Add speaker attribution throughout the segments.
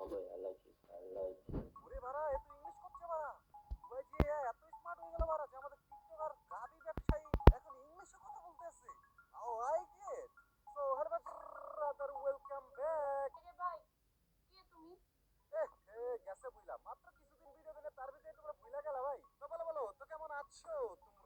Speaker 1: boy, I like it. I like it.
Speaker 2: ওরে বাড়া এ তো ইংলিশ করছে বাড়া দুবাই যে এত স্মার্ট হয়ে গেল বাড়া যে আমাদের টিকটক আর গাবি ব্যবসায়ী এখন ইংলিশে কথা বলতেছে আও I get so hello brother welcome back
Speaker 3: আরে ভাই কে তুমি?
Speaker 2: এ গেছে বুইলা মাত্র কিছুদিন ভিডিও দিলে তার ভিতরে তোমরা ভুইলা গেলা ভাই তো বলো বলো তো কেমন আছো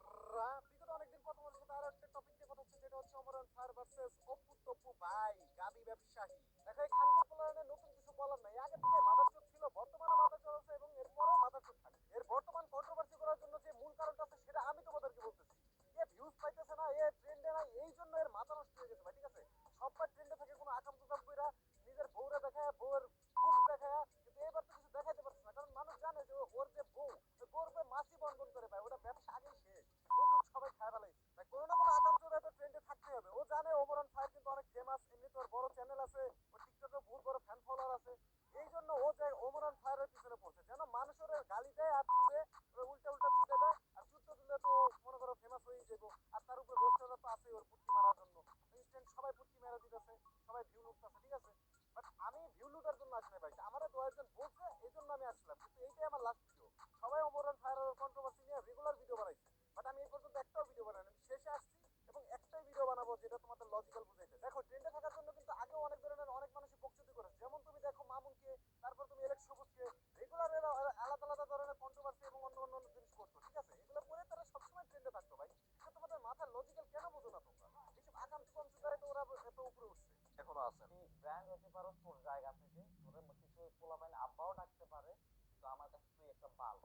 Speaker 2: তোমরা বিগত অনেকদিন পর তোমাদের সাথে আরো একটা টপিক নিয়ে কথা হচ্ছে যেটা হচ্ছে অমরান ফায়ার ভার্সেস অপু তপু ভাই গাবি ব্যবসায়ী দেখো এই খানকির পোলারে নতুন কিছু বলার নাই আগে থেকে মাদারচোদ ছিল বর্তমানে মাদারচোদ আছে এবং এরপরেও মাদারচোদ থাকবে এর বর্তমান কন্ট্রোভার্সি করার জন্য যে মূল কারণটা আছে সেটা আমি তোমাদেরকে বলতেছি এ ভিউজ পাইতেছে না এ ট্রেন্ডে নাই এই জন্য এর মাথা নষ্ট হয়ে গেছে ভাই ঠিক আছে সববার ট্রেন্ডে থাকে কোনো আকাম কুকাম কইরা নিজের বউরে দেখায় বউয়ের বুক দেখায় কিন্তু এবার তো কিছু দেখাইতে পারছে না কারণ মানুষ জানে যে ওর যে বউ ওই বউর উপরে মাসি বন্ধন করে ভাই ওটা ব্যবসা আগেই শেষ ও দুধ সবাই খায় ফেলাইছে ভাই কোনো না কোনো আকাম চোদা তো ট্রেন্ডে থাকতেই হবে ও জানে ওমরান ফায়ার কিন্তু অনেক ফেমাস এমনি তো ওর বড় চ্যানেল আছে ও টিকটকে বহুত বড় ফ্যান ফলোয়ার আছে এই জন্য ও যে ওমরান ফায়ারের পিছনে পড়ছে যেন মানুষ ওর গালি দেয় আর চুদে উল্টা উল্টা চুদে দেয় আর চুদতে দিলে তো মনে করো ফেমাস হয়ে যাবো আর তার উপরে রোস্টাররা তো আছে ওর পুটকি মারার জন্য ইনস্ট্যান্ট সবাই পুটকি মেরা দিতেছে সবাই ভিউ লুটতেছে ঠিক আছে বাট আমি ভিউ লুটার জন্য আসি না ভাই আমারও দু একজন বলছে এই জন্য আমি আসলাম কিন্তু এইটাই আমার লাস্ট ভিডিও সবাই ওমরান ফায়ারের কন্ট্রোভার্সি নিয়ে রেগুলার ভিডিও বানাইছে বাট আমি এই পর্যন্ত একটাও ভিডিও বানাইনি আমি শেষে আসছি এবং একটাই ভিডিও বানাবো যেটা তোমাদের লজিক্যাল বুঝাইতে দেখো ট্রেন্ডে থাকার জন্য কিন্তু আগেও অনেক ধরনের অনেক মানুষই বকচুদি করেছে যেমন তুমি দেখো মামুনকে তারপর তুমি এলেক্স সবুজকে রেগুলার এরা আলাদা আলাদা ধরনের কন্ট্রোভার্সি এবং অন্য অন্য জিনিস করতো ঠিক আছে এগুলো করে তারা সবসময় ট্রেন্ডে থাকতো ভাই এটা তোমাদের মাথার লজিক্যাল কেন বোঝো না তোমরা এইসব আকাম চুকাম চুদায় তো ওরা এত উপরে উঠছে এখনো আছেন
Speaker 4: তুই ব্র্যান্ড হতে পারো তোর জায়গা থেকে তোর কিছু পোলাপাইন আব্বাও ডাকতে পারে কিন্তু আমার কাছে তুই একটা বাল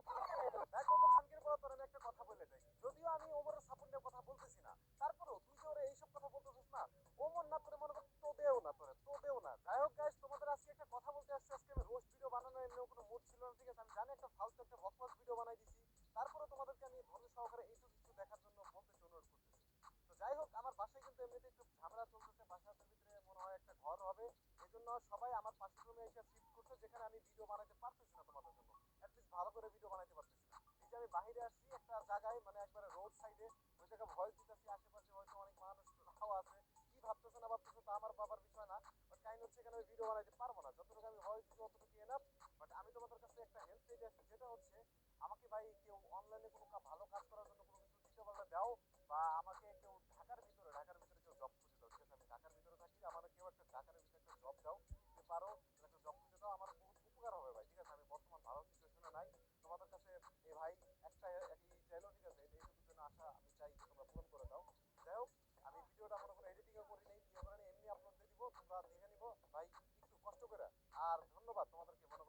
Speaker 2: দেখ ওমর খানকে বলা তোর আমি একটা কথা বলে যাই যদিও আমি ওমরের সাপোর্ট নিয়ে কথা বলতেছি না তারপরেও তুই যে ওরা এইসব কথা বলতেছিস না ওমর না তোরে মনে কর তোদেও না তোদেও না যাই হোক গাইস তোমাদের আজকে একটা কথা বলতে আসছে আজকে আমি রোস্ট ভিডিও বানানোর এমনিও কোনো মুড ছিল না ঠিক আছে আমি জানি একটা ফালতু একটা বকবাস ভিডিও বানাই দিছি তারপরে তোমাদেরকে আমি ধৈর্য সহকারে এইটুকু কিছু দেখার জন্য বলতেছি অনুরোধ করতেছি তো যাই হোক আমার বাসায় কিন্তু এমনিতে একটু ঝামেলা চলতেছে বাসার ভিতরে মনে হয় একটা ঘর হবে এই জন্য সবাই আমার পাশের রুমে এসে শিফট করছে যেখানে আমি ভিডিও বানাতে পারতেছি না তোমাদের জন্য অ্যাটলিস্ট ভালো করে ভিডিও বানাইতে পারতেছি না এই যে আমি বাইরে আসছি একটা জায়গায় মানে একবারে রোড সাইডে ওই জায়গায় ভয়েস দিতেছি আশেপাশে হয়তো অনেক মানুষ আছে কি ভাবতেছে না ভাবতেছে তা আমার বাবার বিষয় না বাট কাইন্ড হচ্ছে এখানে আমি ভিডিও বানাইতে পারবো না যতটুকু আমি ভয়েস দিচ্ছি অতটুকু এনাফ বাট আমি তোমাদের কাছে একটা হেল্প চাইতে আসছি যেটা হচ্ছে আমাকে ভাই কেউ অনলাইনে কোনো ভালো কাজ করার জন্য কোনো কিছু দিতে পারলে দাও বা আমাকে কেউ ঢাকার ভিতরে কেউ জব খুঁজে দাও ঠিক আছে আমি ঢাকার ভিতরে থাকি আমার কেউ একটা ঢাকার ভিতরে একটা জব দাও যদি পারো একটা জব খুঁজে দাও আমার বহুত উপকার হবে ভাই ঠিক আছে আমি বর্তমান ভালো সিচুয়েশনে নাই তোমাদের কাছে এই ভাই একটা একই চাইলো ঠিক আছে এইটুকুর জন্য আশা আমি চাই যে তোমরা পূরণ করে দাও যাই হোক আমি ভিডিওটা মনে করো এডিটিংও করি নাই ইয়ে করে এমনি আপলোড দিয়ে দিব তোমরা দেখে নিবো ভাই একটু কষ্ট করে আর ধন্যবাদ তোমাদেরকে মনে